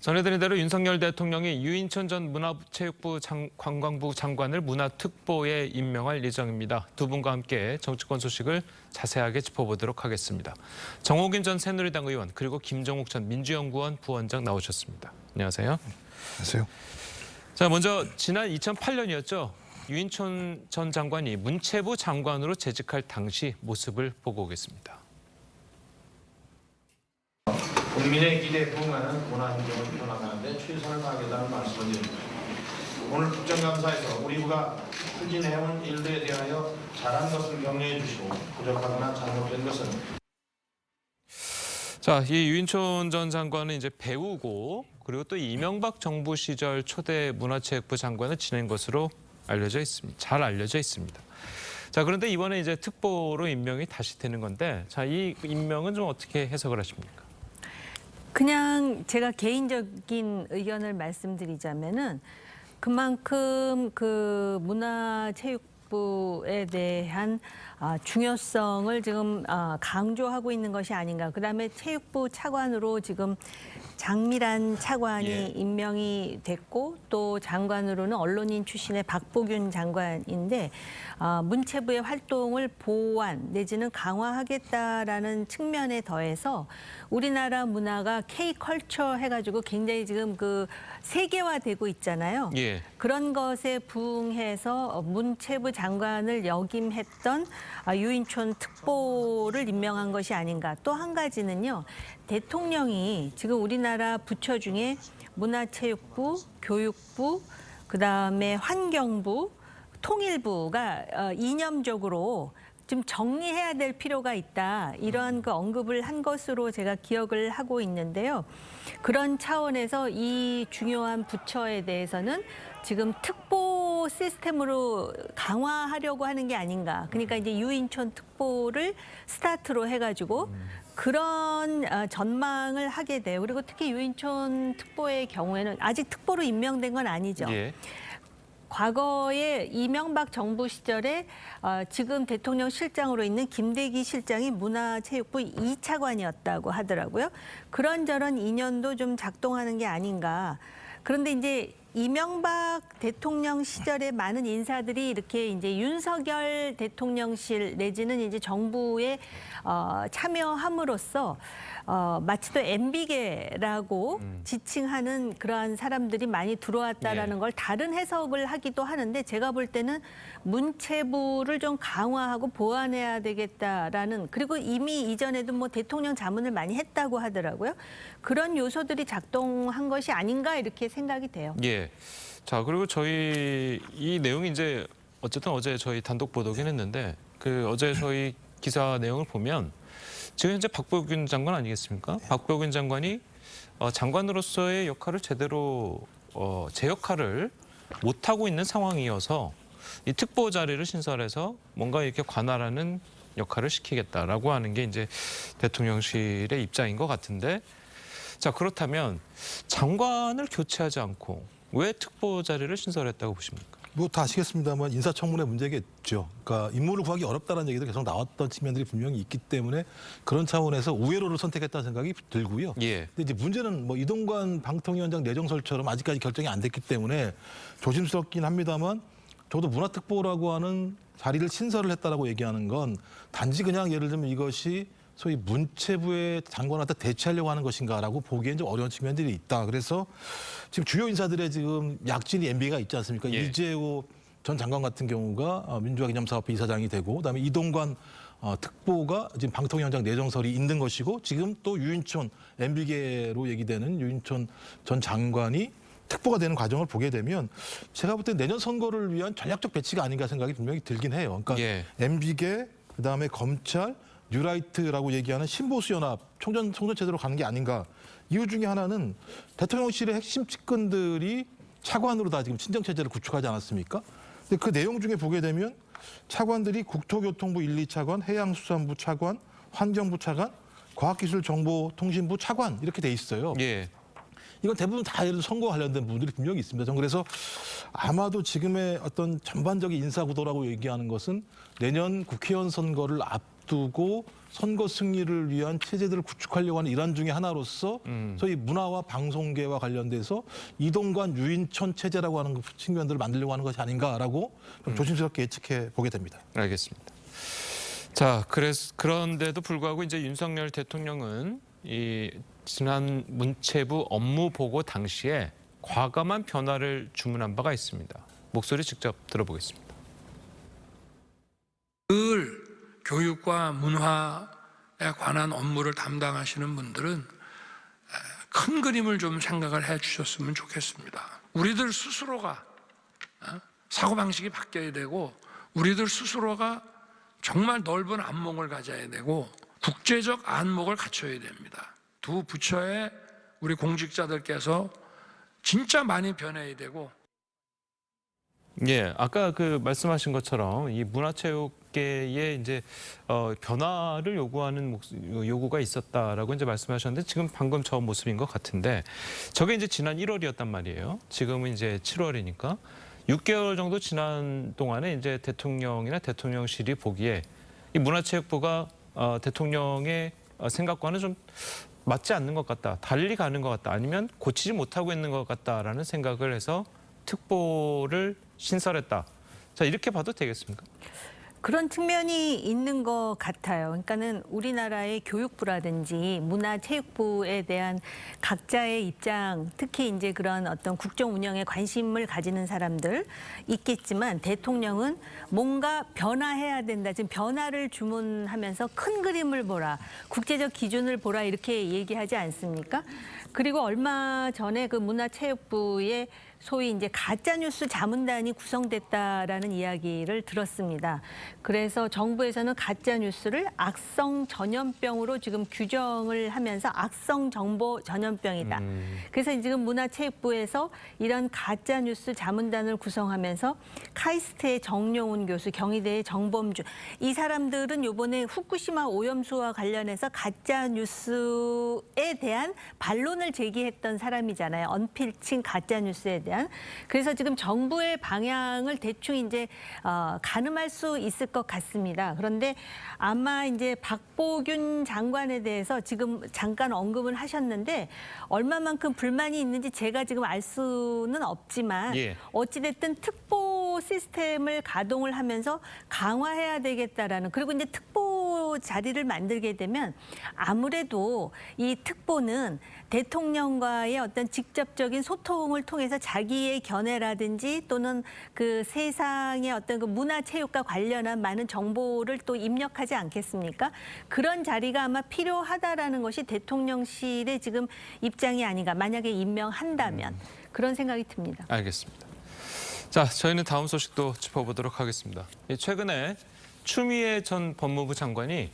전해드린 대로 윤석열 대통령이 유인천 전 문화체육부 관광부 장관을 문화특보에 임명할 예정입니다. 두 분과 함께 정치권 소식을 자세하게 짚어보도록 하겠습니다. 정호균 전 새누리당 의원 그리고 김정욱 전 민주연구원 부원장 나오셨습니다. 안녕하세요. 안녕하세요. 자, 먼저 지난 2008년이었죠. 유인천 전 장관이 문체부 장관으로 재직할 당시 모습을 보고 오겠습니다. 국민의 기대에 부응하는 문화행정을 펴나가는데 최선을 다하겠다는 말씀을 드립니다. 오늘 국정감사에서 우리 부가 추진해온 일들에 대하여 잘한 것을 격려해 주시고 부족하거나 잘못된 것은 자, 이 유인천 전 장관은 이제 배우고 그리고 또 이명박 정부 시절 초대 문화체육부 장관을 지낸 것으로 알려져 있습니다. 잘 알려져 있습니다. 자, 그런데 이번에 이제 특보로 임명이 다시 되는 건데, 자, 이 임명은 좀 어떻게 해석을 하십니까? 그냥 제가 개인적인 의견을 말씀드리자면은 그만큼 그 문화체육부에 대한 중요성을 지금 강조하고 있는 것이 아닌가. 그다음에 체육부 차관으로 지금 장미란 차관이 임명이 됐고 또 장관으로는 언론인 출신의 박보균 장관인데 문체부의 활동을 보완 내지는 강화하겠다라는 측면에 더해서 우리나라 문화가 K컬처 해가지고 굉장히 지금 그 세계화되고 있잖아요. 예. 그런 것에 부응해서 문체부 장관을 역임했던 유인촌 특보를 임명한 것이 아닌가. 또 한 가지는요. 대통령이 지금 우리나라 부처 중에 문화체육부, 교육부, 그다음에 환경부, 통일부가 이념적으로 좀 정리해야 될 필요가 있다. 이러한 그 언급을 한 것으로 제가 기억을 하고 있는데요. 그런 차원에서 이 중요한 부처에 대해서는 지금 특보 시스템으로 강화하려고 하는 게 아닌가. 그러니까 이제 유인촌 특보를 스타트로 해가지고 그런 전망을 하게 돼요. 그리고 특히 유인촌 특보의 경우에는 아직 특보로 임명된 건 아니죠. 예. 과거에 이명박 정부 시절에 지금 대통령 실장으로 있는 김대기 실장이 문화체육부 2차관이었다고 하더라고요. 그런저런 인연도 좀 작동하는 게 아닌가. 그런데 이제 이명박 대통령 시절에 많은 인사들이 이렇게 이제 윤석열 대통령실 내지는 이제 정부에 참여함으로써 마치 또 MB계라고 지칭하는 그러한 사람들이 많이 들어왔다라는 걸 다른 해석을 하기도 하는데 제가 볼 때는 문체부를 좀 강화하고 보완해야 되겠다라는 그리고 이미 이전에도 뭐 대통령 자문을 많이 했다고 하더라고요. 그런 요소들이 작동한 것이 아닌가 이렇게 생각이 돼요. 예. 자, 그리고 저희 이 내용이 이제 어쨌든 어제 저희 단독 보도긴 했는데 그 어제 저희 기사 내용을 보면 지금 현재 박보균 장관 아니겠습니까? 박보균 장관이 장관으로서의 역할을 제대로 제 역할을 못하고 있는 상황이어서 이 특보 자리를 신설해서 뭔가 이렇게 관할하는 역할을 시키겠다라고 하는 게 이제 대통령실의 입장인 것 같은데 자, 그렇다면 장관을 교체하지 않고 왜 특보 자리를 신설했다고 보십니까? 뭐 다 아시겠습니다만 인사청문회 문제겠죠. 그러니까 인물을 구하기 어렵다는 얘기도 계속 나왔던 측면들이 분명히 있기 때문에 그런 차원에서 우회로를 선택했다는 생각이 들고요. 예. 근데 이제 문제는 뭐 이동관 방통위원장 내정설처럼 아직까지 결정이 안 됐기 때문에 조심스럽긴 합니다만 저도 문화특보라고 하는 자리를 신설을 했다라고 얘기하는 건 단지 그냥 예를 들면 이것이 소위 문체부의 장관한테 대체하려고 하는 것인가라고 보기엔 좀 어려운 측면들이 있다. 그래서 지금 주요 인사들의 지금 약진이 MB가 있지 않습니까? 예. 이재호 전 장관 같은 경우가 민주화기념사업회 이사장이 되고 그다음에 이동관 특보가 지금 방통위원장 내정설이 있는 것이고 지금 또 유인촌 MB계로 얘기되는 유인촌 전 장관이 특보가 되는 과정을 보게 되면 제가 볼 때 내년 선거를 위한 전략적 배치가 아닌가 생각이 분명히 들긴 해요. 그러니까 예. MB계 그다음에 검찰 뉴라이트라고 얘기하는 신보수연합 총전체제로 가는 게 아닌가. 이유 중에 하나는 대통령실의 핵심 측근들이 차관으로 다 지금 친정체제를 구축하지 않았습니까? 근데 그 내용 중에 보게 되면 차관들이 국토교통부 1, 2차관, 해양수산부 차관, 환경부 차관, 과학기술정보통신부 차관 이렇게 돼 있어요. 예. 이건 대부분 다 예를 들어 선거와 관련된 부분들이 분명히 있습니다. 저는 그래서 아마도 지금의 어떤 전반적인 인사 구도라고 얘기하는 것은 내년 국회의원 선거를 앞두고 선거 승리를 위한 체제들을 구축하려고 하는 일환 중에 하나로서 소위 문화와 방송계와 관련돼서 이동관 유인촌 체제라고 하는 측면들을 만들려고 하는 것이 아닌가라고 좀 조심스럽게 예측해 보게 됩니다. 알겠습니다. 자, 그런데도 불구하고 이제 윤석열 대통령은 이 지난 문체부 업무 보고 당시에 과감한 변화를 주문한 바가 있습니다. 목소리 직접 들어보겠습니다. 늘 교육과 문화에 관한 업무를 담당하시는 분들은 큰 그림을 좀 생각을 해 주셨으면 좋겠습니다. 우리들 스스로가 사고방식이 바뀌어야 되고 우리들 스스로가 정말 넓은 안목을 가져야 되고 국제적 안목을 갖춰야 됩니다. 두 부처의 우리 공직자들께서 진짜 많이 변해야 되고. 예, 아까 그 말씀하신 것처럼 이 문화체육계에 이제 변화를 요구하는 요구가 있었다라고 이제 말씀하셨는데 지금 방금 저 모습인 것 같은데 저게 이제 지난 1월이었단 말이에요. 지금은 이제 7월이니까 6개월 정도 지난 동안에 이제 대통령이나 대통령실이 보기에 이 문화체육부가 대통령의 생각과는 좀 맞지 않는 것 같다, 달리 가는 것 같다, 아니면 고치지 못하고 있는 것 같다라는 생각을 해서 특보를 신설했다. 자, 이렇게 봐도 되겠습니까? 그런 측면이 있는 것 같아요. 그러니까는 우리나라의 교육부라든지 문화체육부에 대한 각자의 입장, 특히 이제 그런 어떤 국정 운영에 관심을 가지는 사람들 있겠지만 대통령은 뭔가 변화해야 된다. 지금 변화를 주문하면서 큰 그림을 보라, 국제적 기준을 보라 이렇게 얘기하지 않습니까? 그리고 얼마 전에 그 문화체육부의 소위 이제 가짜뉴스 자문단이 구성됐다라는 이야기를 들었습니다. 그래서 정부에서는 가짜뉴스를 악성 전염병으로 지금 규정을 하면서 악성 정보 전염병이다. 그래서 지금 문화체육부에서 이런 가짜뉴스 자문단을 구성하면서 카이스트의 정용훈 교수, 경희대의 정범주, 이 사람들은 이번에 후쿠시마 오염수와 관련해서 가짜뉴스에 대한 반론을 제기했던 사람이잖아요. 언필칭 가짜뉴스에 대한. 그래서 지금 정부의 방향을 대충 이제 가늠할 수 있을 것 같습니다. 그런데 아마 이제 박보균 장관에 대해서 지금 잠깐 언급을 하셨는데 얼마만큼 불만이 있는지 제가 지금 알 수는 없지만 예. 어찌됐든 특보 시스템을 가동을 하면서 강화해야 되겠다라는, 그리고 이제 특보 자리를 만들게 되면 아무래도 이 특보는 대통령과의 어떤 직접적인 소통을 통해서 자기의 견해라든지 또는 그 세상의 어떤 그 문화체육과 관련한 많은 정보를 또 입력하지 않겠습니까? 그런 자리가 아마 필요하다라는 것이 대통령실의 지금 입장이 아닌가, 만약에 임명한다면 그런 생각이 듭니다. 알겠습니다. 자, 저희는 다음 소식도 짚어보도록 하겠습니다. 최근에 추미애 전 법무부 장관이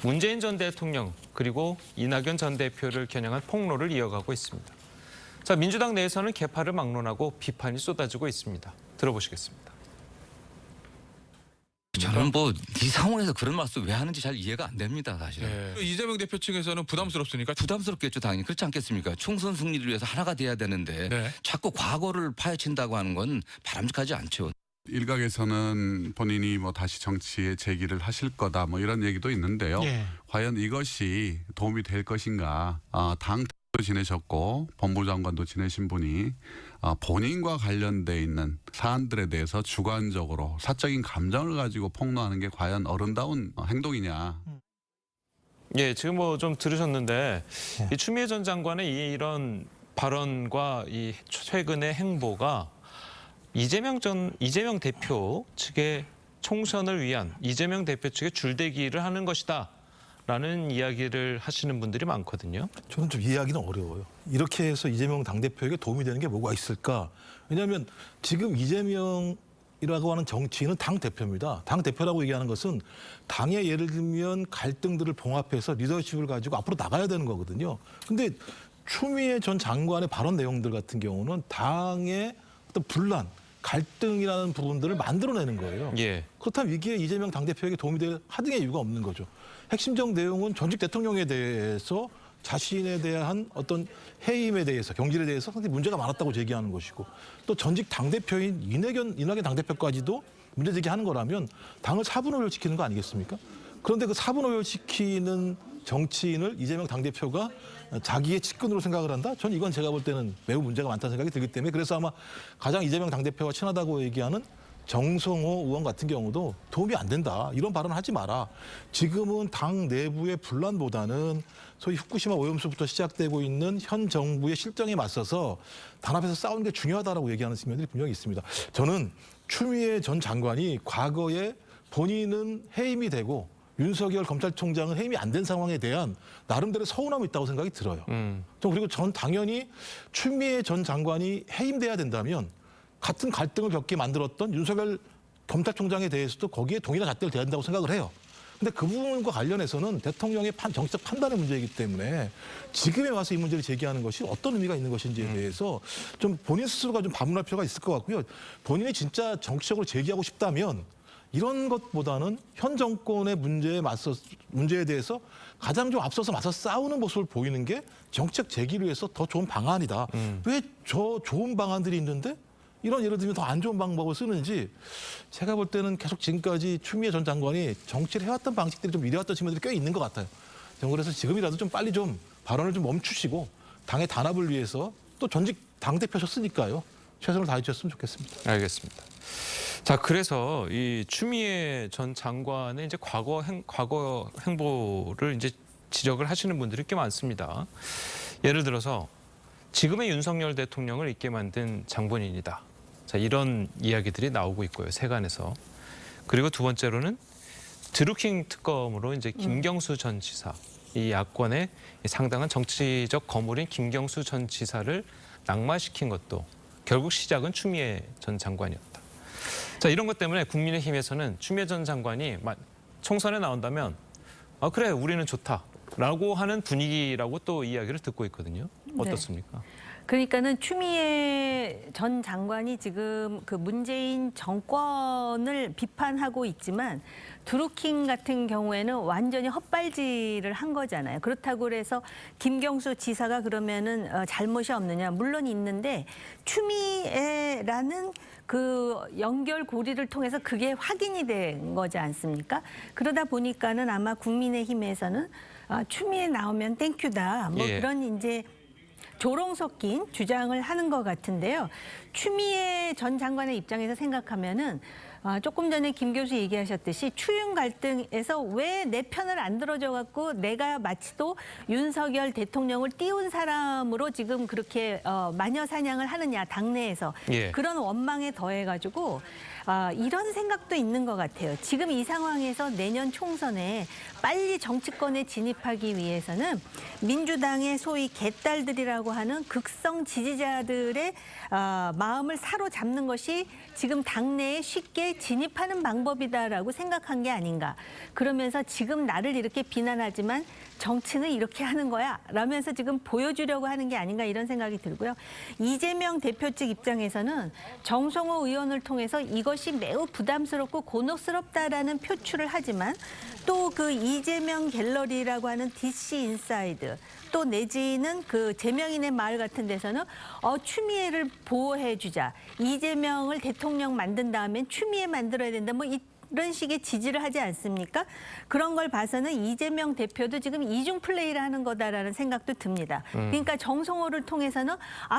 문재인 전 대통령 그리고 이낙연 전 대표를 겨냥한 폭로를 이어가고 있습니다. 자, 민주당 내에서는 개파를 막론하고 비판이 쏟아지고 있습니다. 들어보시겠습니다. 저는 뭐 이 상황에서 그런 말씀 왜 하는지 잘 이해가 안 됩니다, 사실은. 네. 이재명 대표 측에서는 부담스럽습니까? 부담스럽겠죠, 당연히. 그렇지 않겠습니까? 총선 승리를 위해서 하나가 돼야 되는데 네. 자꾸 과거를 파헤친다고 하는 건 바람직하지 않죠. 일각에서는 본인이 뭐 다시 정치에 재기를 하실 거다 뭐 이런 얘기도 있는데요. 과연 이것이 도움이 될 것인가? 당 대표도 지내셨고 법무장관도 지내신 분이 본인과 관련돼 있는 사안들에 대해서 주관적으로 사적인 감정을 가지고 폭로하는 게 과연 어른다운 행동이냐? 예, 지금 뭐 좀 들으셨는데 이 추미애 전 장관의 이런 발언과 이 최근의 행보가 이재명 대표 측의 총선을 위한 이재명 대표 측의 줄대기를 하는 것이다라는 이야기를 하시는 분들이 많거든요. 저는 좀 이해하기는 어려워요. 이렇게 해서 이재명 당대표에게 도움이 되는 게 뭐가 있을까? 왜냐하면 지금 이재명이라고 하는 정치인은 당대표입니다. 당대표라고 얘기하는 것은 당의 예를 들면 갈등들을 봉합해서 리더십을 가지고 앞으로 나가야 되는 거거든요. 근데 추미애 전 장관의 발언 내용들 같은 경우는 당의 어떤 분란, 갈등이라는 부분들을 만들어내는 거예요. 예. 그렇다면 이게 이재명 당대표에게 도움이 될 하등의 이유가 없는 거죠. 핵심적 내용은 전직 대통령에 대해서 자신에 대한 어떤 해임에 대해서, 경질에 대해서 상당히 문제가 많았다고 제기하는 것이고, 또 전직 당대표인 이낙연 당대표까지도 문제 제기하는 거라면 당을 사분을 지키는 거 아니겠습니까? 그런데 그 사분오열시키는 정치인을 이재명 당대표가 자기의 측근으로 생각을 한다? 전 이건 제가 볼 때는 매우 문제가 많다는 생각이 들기 때문에 그래서 아마 가장 이재명 당대표가 친하다고 얘기하는 정성호 의원 같은 경우도 도움이 안 된다. 이런 발언을 하지 마라. 지금은 당 내부의 분란보다는 소위 후쿠시마 오염수부터 시작되고 있는 현 정부의 실정에 맞서서 단합해서 싸우는 게 중요하다라고 얘기하는 측면들이 분명히 있습니다. 저는 추미애 전 장관이 과거에 본인은 해임이 되고 윤석열 검찰총장은 해임이 안 된 상황에 대한 나름대로 서운함이 있다고 생각이 들어요. 그리고 전 당연히 추미애 전 장관이 해임돼야 된다면 같은 갈등을 겪게 만들었던 윤석열 검찰총장에 대해서도 거기에 동일한 잣대를 대야 된다고 생각을 해요. 근데 그 부분과 관련해서는 대통령의 정치적 판단의 문제이기 때문에 지금에 와서 이 문제를 제기하는 것이 어떤 의미가 있는 것인지에 대해서 좀 본인 스스로가 좀 반문할 필요가 있을 것 같고요. 본인이 진짜 정치적으로 제기하고 싶다면 이런 것보다는 현 정권의 문제에 대해서 가장 좀 앞서서 맞서 싸우는 모습을 보이는 게 정책 제기를 위해서 더 좋은 방안이다. 왜 저 좋은 방안들이 있는데 이런 예를 들면 더 안 좋은 방법을 쓰는지 제가 볼 때는 계속 지금까지 추미애 전 장관이 정치를 해왔던 방식들이 좀 이래왔던 측면들이 꽤 있는 것 같아요. 그래서 지금이라도 좀 빨리 좀 발언을 좀 멈추시고 당의 단합을 위해서 또 전직 당대표셨으니까요. 최선을 다해 주셨으면 좋겠습니다. 알겠습니다. 자, 그래서 이 추미애 전 장관의 이제 과거 행보를 이제 지적을 하시는 분들이 꽤 많습니다. 예를 들어서 지금의 윤석열 대통령을 있게 만든 장본인이다. 자, 이런 이야기들이 나오고 있고요, 세간에서. 그리고 두 번째로는 드루킹 특검으로 이제 김경수 전 지사, 이 야권의 상당한 정치적 거물인 김경수 전 지사를 낙마시킨 것도 결국 시작은 추미애 전 장관이었다. 자, 이런 것 때문에 국민의힘에서는 추미애 전 장관이 총선에 나온다면 그래, 우리는 좋다라고 하는 분위기라고 또 이야기를 듣고 있거든요. 어떻습니까? 그러니까는 추미애 전 장관이 지금 그 문재인 정권을 비판하고 있지만 드루킹 같은 경우에는 완전히 헛발질을 한 거잖아요. 그렇다고 해서 김경수 지사가 그러면은 잘못이 없느냐? 물론 있는데 추미애라는 그 연결고리를 통해서 그게 확인이 된 거지 않습니까? 그러다 보니까는 아마 국민의힘에서는 추미애 나오면 땡큐다. 뭐 그런 이제 조롱 섞인 주장을 하는 것 같은데요. 추미애 전 장관의 입장에서 생각하면은 조금 전에 김 교수 얘기하셨듯이 추윤 갈등에서 왜 내 편을 안 들어줘 갖고 내가 마치도 윤석열 대통령을 띄운 사람으로 지금 그렇게 마녀 사냥을 하느냐 당내에서 그런 원망에 더해가지고 이런 생각도 있는 것 같아요. 지금 이 상황에서 내년 총선에 빨리 정치권에 진입하기 위해서는 민주당의 소위 개딸들이라고 하는 극성 지지자들의 마음을 사로잡는 것이 지금 당내에 쉽게 진입하는 방법이다라고 생각한 게 아닌가. 그러면서 지금 나를 이렇게 비난하지만 정치는 이렇게 하는 거야 라면서 지금 보여주려고 하는 게 아닌가 이런 생각이 들고요. 이재명 대표 측 입장에서는 정성호 의원을 통해서 이것이 매우 부담스럽고 곤혹스럽다라는 표출을 하지만 또 그 이재명 갤러리라고 하는 DC 인사이드 또 내지는 그 제명인의 마을 같은 데서는 추미애를 보호해 주자. 이재명을 대통령 만든 다음엔 추미애 만들어야 된다. 뭐 이런 식의 지지를 하지 않습니까? 그런 걸 봐서는 이재명 대표도 지금 이중 플레이를 하는 거다라는 생각도 듭니다. 그러니까 정성호를 통해서는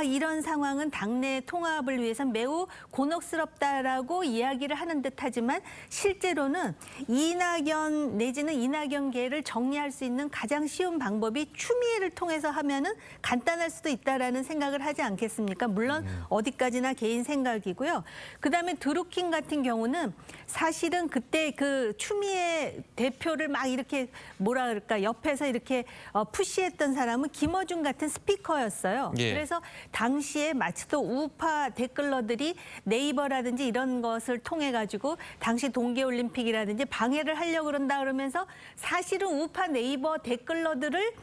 이런 상황은 당내 통합을 위해서 매우 곤혹스럽다라고 이야기를 하는 듯하지만 실제로는 이낙연 내지는 이낙연계를 정리할 수 있는 가장 쉬운 방법이 추미애를 통해서 하면은 간단할 수도 있다라는 생각을 하지 않겠습니까? 물론 어디까지나 개인 생각이고요. 그다음에 드루킹 같은 경우는 사실은 그때 그 추미애 대표를 막 이렇게 뭐라 그럴까 옆에서 이렇게 푸시했던 사람은 김어준 같은 스피커였어요. 그래서 당시에 마치도 우파 댓글러들이 네이버라든지 이런 것을 통해 가지고 당시 동계올림픽이라든지 방해를 하려고 그런다 그러면서 사실은 우파 네이버 댓글러들을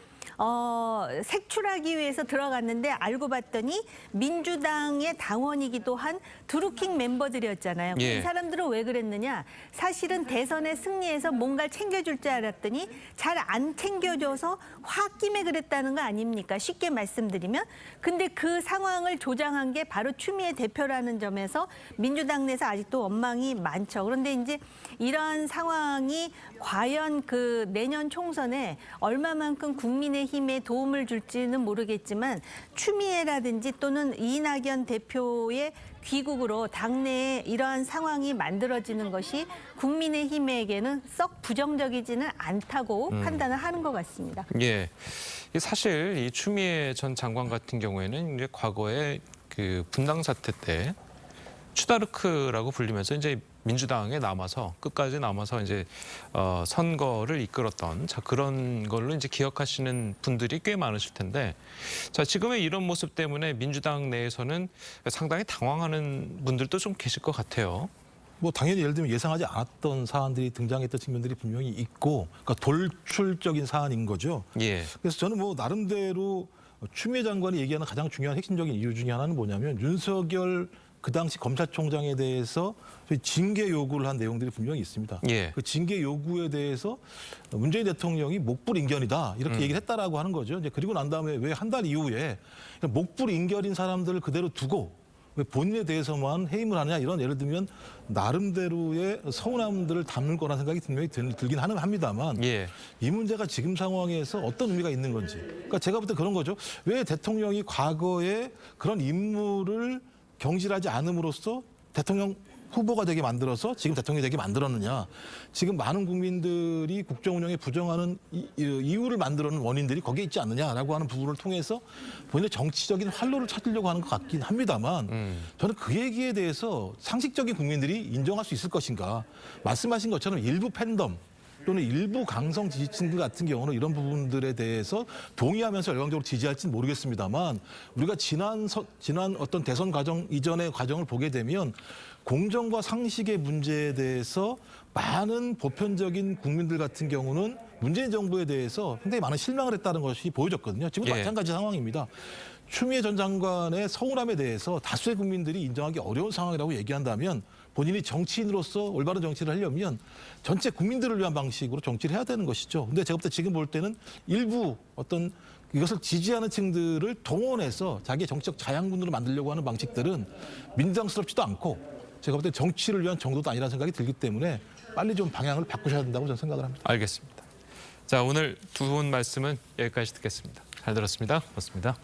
색출하기 위해서 들어갔는데 알고 봤더니 민주당의 당원이기도 한 드루킹 멤버들이었잖아요. 예. 이 사람들은 왜 그랬느냐? 사실은 대선에 승리해서 뭔가를 챙겨줄 줄 알았더니 잘 안 챙겨줘서 홧김에 그랬다는 거 아닙니까? 쉽게 말씀드리면. 근데 그 상황을 조장한 게 바로 추미애 대표라는 점에서 민주당 내에서 아직도 원망이 많죠. 그런데 이제 이러한 상황이 과연 그 내년 총선에 얼마만큼 국민의힘에 도움을 줄지는 모르겠지만 추미애라든지 또는 이낙연 대표의 귀국으로 당내에 이러한 상황이 만들어지는 것이 국민의힘에게는 썩 부정적이지는 않다고 판단을 하는 것 같습니다. 예. 사실 이 추미애 전 장관 같은 경우에는 이제 과거에 그 분당 사태 때 추다르크라고 불리면서 이제 민주당에 남아서 끝까지 남아서 이제 선거를 이끌었던 그런 걸로 이제 기억하시는 분들이 꽤 많으실 텐데 자 지금의 이런 모습 때문에 민주당 내에서는 상당히 당황하는 분들도 좀 계실 것 같아요. 뭐 당연히 예를 들면 예상하지 않았던 사안들이 등장했던 측면들이 분명히 있고 그러니까 돌출적인 사안인 거죠. 예. 그래서 저는 뭐 나름대로 추미애 장관이 얘기하는 가장 중요한 핵심적인 이유 중에 하나는 뭐냐면 윤석열 그 당시 검찰총장에 대해서 징계 요구를 한 내용들이 분명히 있습니다. 예. 그 징계 요구에 대해서 문재인 대통령이 목불인견이다 이렇게 얘기를 했다라고 하는 거죠. 이제 그리고 난 다음에 왜 한 달 이후에 목불인견인 사람들을 그대로 두고 왜 본인에 대해서만 해임을 하느냐 이런 예를 들면 나름대로의 서운함들을 담을 거라는 생각이 분명히 들긴 합니다만 예. 이 문제가 지금 상황에서 어떤 의미가 있는 건지 그러니까 제가 볼 때 그런 거죠. 왜 대통령이 과거에 그런 임무를 경질하지 않음으로써 대통령 후보가 되게 만들어서 지금 대통령이 되게 만들었느냐. 지금 많은 국민들이 국정 운영에 부정하는 이유를 만들어낸 원인들이 거기에 있지 않느냐라고 하는 부분을 통해서 본인의 정치적인 활로를 찾으려고 하는 것 같긴 합니다만 저는 그 얘기에 대해서 상식적인 국민들이 인정할 수 있을 것인가. 말씀하신 것처럼 일부 팬덤 또는 일부 강성 지지층들 같은 경우는 이런 부분들에 대해서 동의하면서 열광적으로 지지할지는 모르겠습니다만 우리가 지난 어떤 대선 과정 이전의 과정을 보게 되면 공정과 상식의 문제에 대해서 많은 보편적인 국민들 같은 경우는 문재인 정부에 대해서 상당히 많은 실망을 했다는 것이 보여졌거든요. 지금도 예. 마찬가지 상황입니다. 추미애 전 장관의 서운함에 대해서 다수의 국민들이 인정하기 어려운 상황이라고 얘기한다면 본인이 정치인으로서 올바른 정치를 하려면 전체 국민들을 위한 방식으로 정치를 해야 되는 것이죠. 근데 제가 볼 때 지금 볼 때는 일부 어떤 이것을 지지하는 층들을 동원해서 자기의 정치적 자양분으로 만들려고 하는 방식들은 민주당스럽지도 않고 제가 볼 때 정치를 위한 정도도 아니라는 생각이 들기 때문에 빨리 좀 방향을 바꾸셔야 된다고 저는 생각을 합니다. 알겠습니다. 자 오늘 두 분 말씀은 여기까지 듣겠습니다. 잘 들었습니다. 고맙습니다.